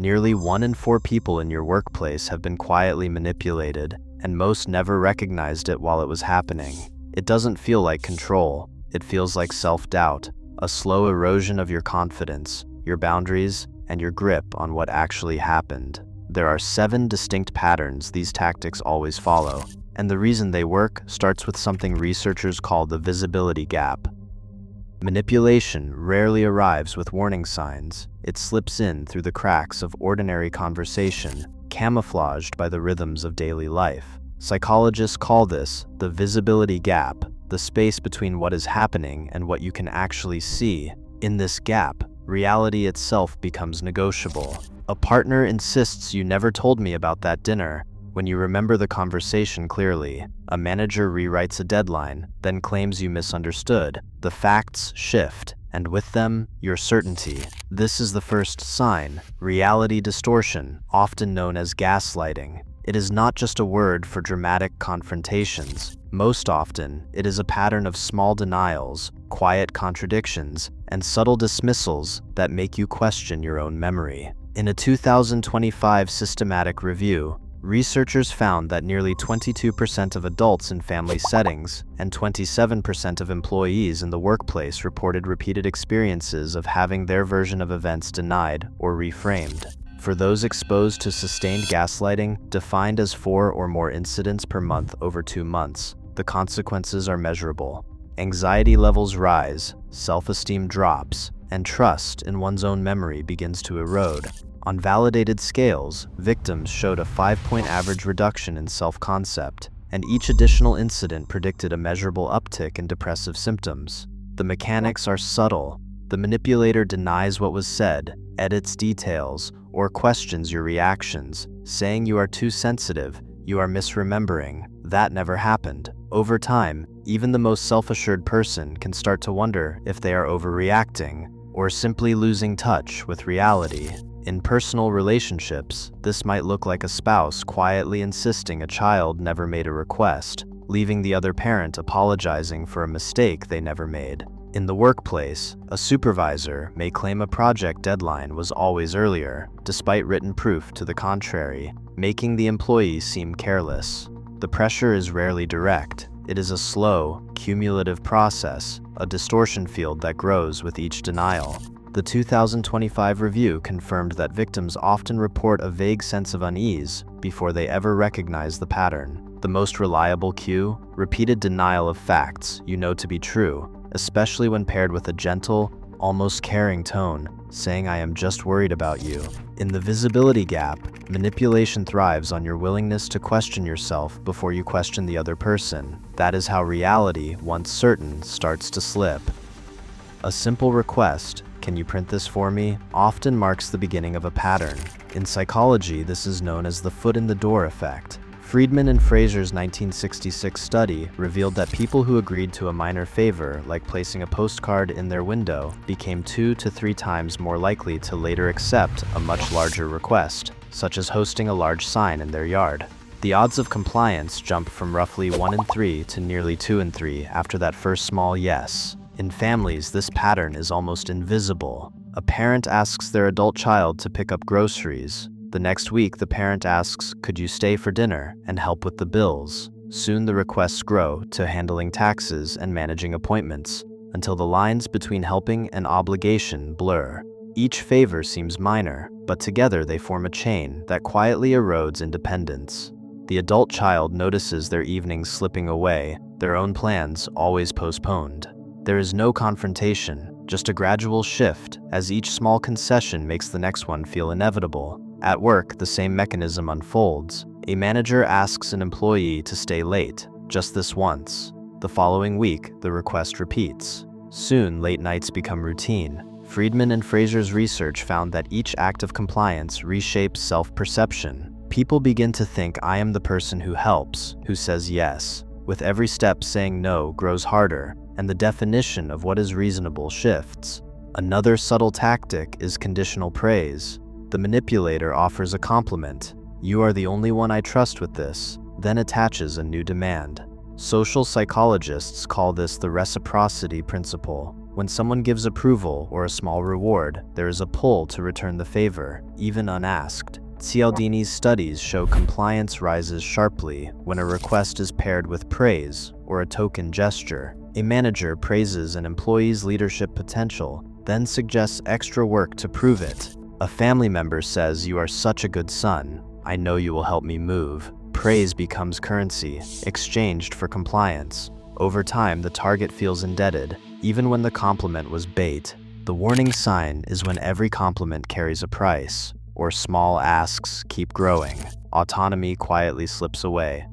Nearly 1 in 4 people in your workplace have been quietly manipulated, and most never recognized it while it was happening. It doesn't feel like control, it feels like self-doubt, a slow erosion of your confidence, your boundaries, and your grip on what actually happened. There are 7 distinct patterns these tactics always follow, and the reason they work starts with something researchers call the visibility gap. Manipulation rarely arrives with warning signs. It slips in through the cracks of ordinary conversation, camouflaged by the rhythms of daily life. Psychologists call this the visibility gap, the space between what is happening and what you can actually see. In this gap, reality itself becomes negotiable. A partner insists you never told me about that dinner, when you remember the conversation clearly. A manager rewrites a deadline, then claims you misunderstood. The facts shift, and with them, your certainty. This is the first sign: reality distortion, often known as gaslighting. It is not just a word for dramatic confrontations. Most often, it is a pattern of small denials, quiet contradictions, and subtle dismissals that make you question your own memory. In a 2025 systematic review, researchers found that nearly 22% of adults in family settings and 27% of employees in the workplace reported repeated experiences of having their version of events denied or reframed. For those exposed to sustained gaslighting, defined as 4 or more incidents per month over 2 months, the consequences are measurable. Anxiety levels rise, self-esteem drops, and trust in one's own memory begins to erode. On validated scales, victims showed a 5-point average reduction in self-concept, and each additional incident predicted a measurable uptick in depressive symptoms. The mechanics are subtle. The manipulator denies what was said, edits details, or questions your reactions, saying you are too sensitive, you are misremembering. That never happened. Over time, even the most self-assured person can start to wonder if they are overreacting, or simply losing touch with reality. In personal relationships, this might look like a spouse quietly insisting a child never made a request, leaving the other parent apologizing for a mistake they never made. In the workplace, a supervisor may claim a project deadline was always earlier, despite written proof to the contrary, making the employee seem careless. The pressure is rarely direct. It is a slow, cumulative process, a distortion field that grows with each denial. The 2025 review confirmed that victims often report a vague sense of unease before they ever recognize the pattern. The most reliable cue: repeated denial of facts you know to be true, especially when paired with a gentle, almost caring tone, saying "I am just worried about you." In the visibility gap, manipulation thrives on your willingness to question yourself before you question the other person. That is how reality, once certain, starts to slip. A simple request, "Can you print this for me?" often marks the beginning of a pattern. In psychology, this is known as the foot in the door effect. Friedman and Fraser's 1966 study revealed that people who agreed to a minor favor, like placing a postcard in their window, became 2 to 3 times more likely to later accept a much larger request, such as hosting a large sign in their yard. The odds of compliance jump from roughly 1 in 3 to nearly 2 in 3 after that first small yes. In families, this pattern is almost invisible. A parent asks their adult child to pick up groceries. The next week, the parent asks, "Could you stay for dinner and help with the bills?" Soon the requests grow to handling taxes and managing appointments, until the lines between helping and obligation blur. Each favor seems minor, but together they form a chain that quietly erodes independence. The adult child notices their evenings slipping away, their own plans always postponed. There is no confrontation, just a gradual shift, as each small concession makes the next one feel inevitable. At work, the same mechanism unfolds. A manager asks an employee to stay late, just this once. The following week, the request repeats. Soon, late nights become routine. Friedman and Fraser's research found that each act of compliance reshapes self-perception. People begin to think, "I am the person who helps, who says yes." With every step, saying no grows harder, and the definition of what is reasonable shifts. Another subtle tactic is conditional praise. The manipulator offers a compliment. "You are the only one I trust with this," then attaches a new demand. Social psychologists call this the reciprocity principle. When someone gives approval or a small reward, there is a pull to return the favor, even unasked. Cialdini's studies show compliance rises sharply when a request is paired with praise or a token gesture. A manager praises an employee's leadership potential, then suggests extra work to prove it. A family member says, "You are such a good son. I know you will help me move." Praise becomes currency, exchanged for compliance. Over time, the target feels indebted, even when the compliment was bait. The warning sign is when every compliment carries a price, or small asks keep growing. Autonomy quietly slips away.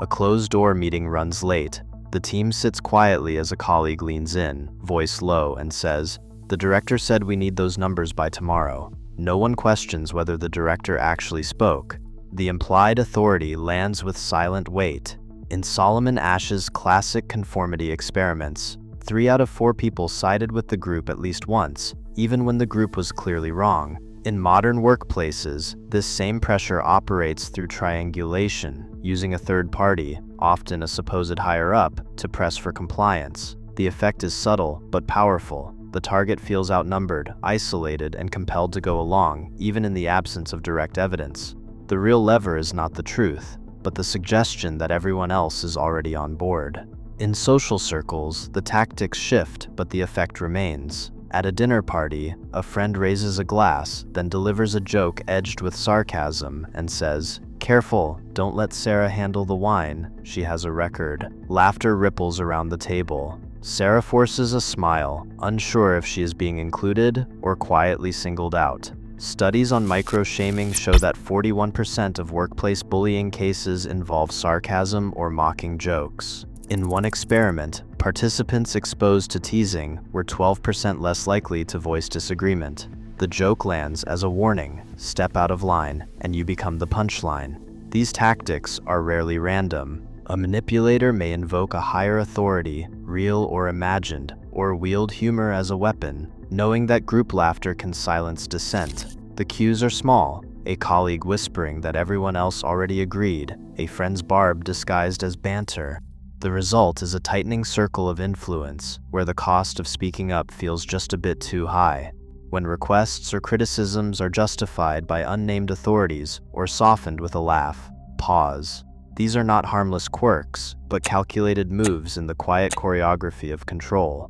A closed-door meeting runs late. The team sits quietly as a colleague leans in, voice low, and says, "The director said we need those numbers by tomorrow." No one questions whether the director actually spoke. The implied authority lands with silent weight. In Solomon Ash's classic conformity experiments, 3 out of 4 people sided with the group at least once, even when the group was clearly wrong. In modern workplaces, this same pressure operates through triangulation, using a third party, often a supposed higher-up, to press for compliance. The effect is subtle but powerful. The target feels outnumbered, isolated, and compelled to go along, even in the absence of direct evidence. The real lever is not the truth, but the suggestion that everyone else is already on board. In social circles, the tactics shift, but the effect remains. At a dinner party, a friend raises a glass, then delivers a joke edged with sarcasm and says, "Careful, don't let Sarah handle the wine. She has a record." Laughter ripples around the table. Sarah forces a smile, unsure if she is being included or quietly singled out. Studies on micro-shaming show that 41% of workplace bullying cases involve sarcasm or mocking jokes. In one experiment, participants exposed to teasing were 12% less likely to voice disagreement. The joke lands as a warning, step out of line, and you become the punchline. These tactics are rarely random. A manipulator may invoke a higher authority, real or imagined, or wield humor as a weapon, knowing that group laughter can silence dissent. The cues are small: a colleague whispering that everyone else already agreed, a friend's barb disguised as banter. The result is a tightening circle of influence, where the cost of speaking up feels just a bit too high. When requests or criticisms are justified by unnamed authorities or softened with a laugh, pause. These are not harmless quirks, but calculated moves in the quiet choreography of control.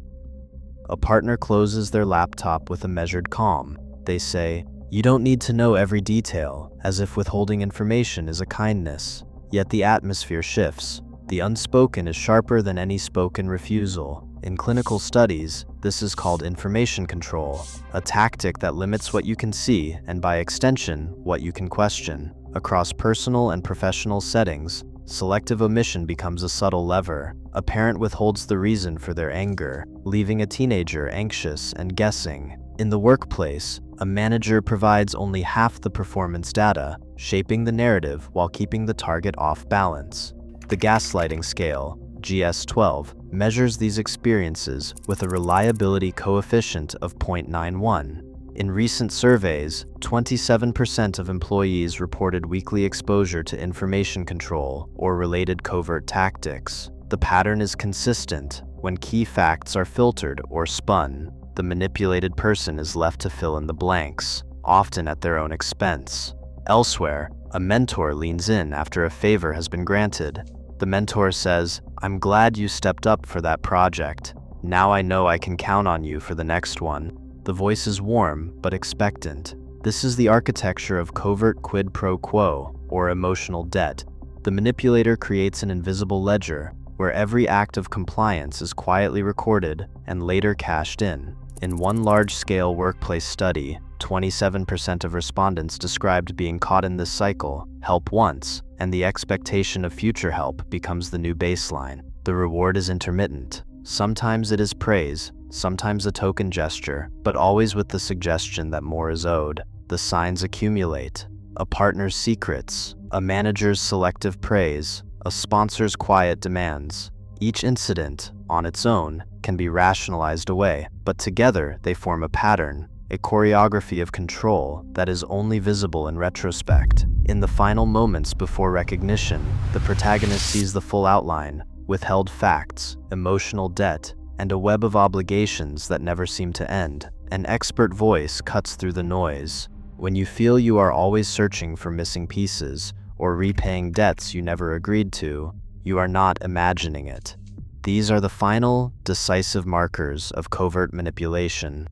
A partner closes their laptop with a measured calm. They say, "You don't need to know every detail," as if withholding information is a kindness. Yet the atmosphere shifts. The unspoken is sharper than any spoken refusal. In clinical studies, this is called information control, a tactic that limits what you can see and, by extension, what you can question. Across personal and professional settings, selective omission becomes a subtle lever. A parent withholds the reason for their anger, leaving a teenager anxious and guessing. In the workplace, a manager provides only half the performance data, shaping the narrative while keeping the target off balance. The gaslighting scale, GS-12, measures these experiences with a reliability coefficient of 0.91. In recent surveys, 27% of employees reported weekly exposure to information control or related covert tactics. The pattern is consistent. When key facts are filtered or spun, the manipulated person is left to fill in the blanks, often at their own expense. Elsewhere, a mentor leans in after a favor has been granted. The mentor says, "I'm glad you stepped up for that project. Now I know I can count on you for the next one." The voice is warm but expectant. This is the architecture of covert quid pro quo, or emotional debt. The manipulator creates an invisible ledger, where every act of compliance is quietly recorded and later cashed in. In one large-scale workplace study, 27% of respondents described being caught in this cycle. Help once, and the expectation of future help becomes the new baseline. The reward is intermittent. Sometimes it is praise, sometimes a token gesture, but always with the suggestion that more is owed. The signs accumulate: a partner's secrets, a manager's selective praise, a sponsor's quiet demands. Each incident, on its own, can be rationalized away, but together they form a pattern, a choreography of control that is only visible in retrospect. In the final moments before recognition, the protagonist sees the full outline: withheld facts, emotional debt, and a web of obligations that never seem to end. An expert voice cuts through the noise. When you feel you are always searching for missing pieces or repaying debts you never agreed to, you are not imagining it. These are the final, decisive markers of covert manipulation.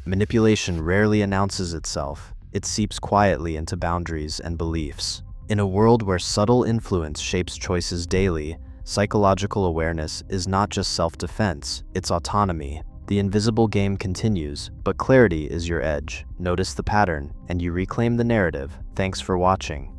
Manipulation rarely announces itself. It seeps quietly into boundaries and beliefs. In a world where subtle influence shapes choices daily, psychological awareness is not just self-defense, it's autonomy. The invisible game continues, but clarity is your edge. Notice the pattern, and you reclaim the narrative. Thanks for watching.